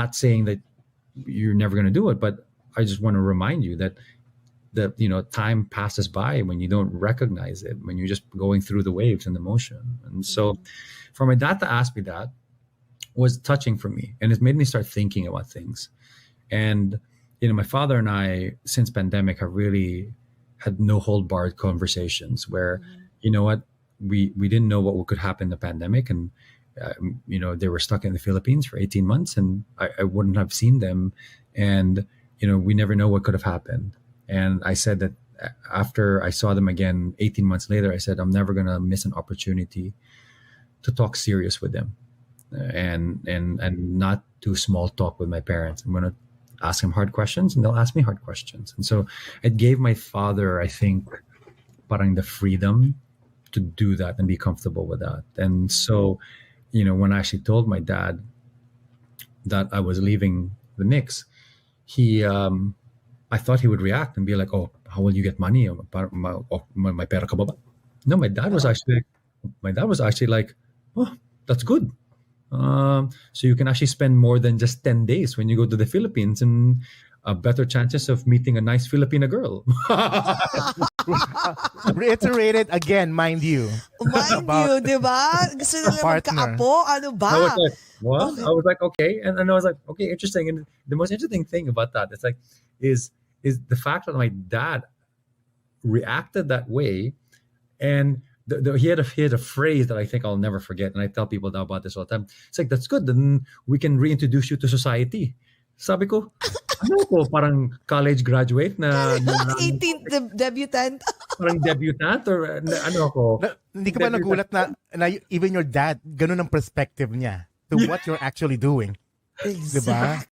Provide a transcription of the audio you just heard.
not saying that you're never going to do it, but I just want to remind you that time passes by when you don't recognize it, when you're just going through the waves and the motion. And so for my dad to ask me that was touching for me, and it made me start thinking about things. And my father and I, since pandemic, have really had no hold barred conversations where we didn't know what could happen in the pandemic, and they were stuck in the Philippines for 18 months, and I wouldn't have seen them, and we never know what could have happened. And I said that after I saw them again 18 months later, I said, I'm never going to miss an opportunity to talk serious with them and not do small talk with my parents. I'm going to ask them hard questions and they'll ask me hard questions. And so it gave my father, I think, parang the freedom to do that and be comfortable with that. And so, when I actually told my dad that I was leaving the Knicks, I thought he would react and be like, "Oh, how will you get money? My pera ka ba ba?" No, my dad was actually like, "Oh, that's good. So you can actually spend more than just 10 days when you go to the Philippines, and better chances of meeting a nice Filipina girl." Reiterated again, mind you. Mind you, di ba? Gusto nila magkaapo? Ano ba? I was like, what? Okay. I was like, okay. And I was like, okay, interesting. And the most interesting thing about that is the fact that my dad reacted that way. And he had a phrase that I think I'll never forget. And I tell people now about this all the time. It's like, that's good. Then we can reintroduce you to society. Sabi ko, parang college graduate na 18th debutant. Parang debutant or hindi ka ba nagulat na even your dad, ganun ang perspective niya to what you're actually doing? Exactly.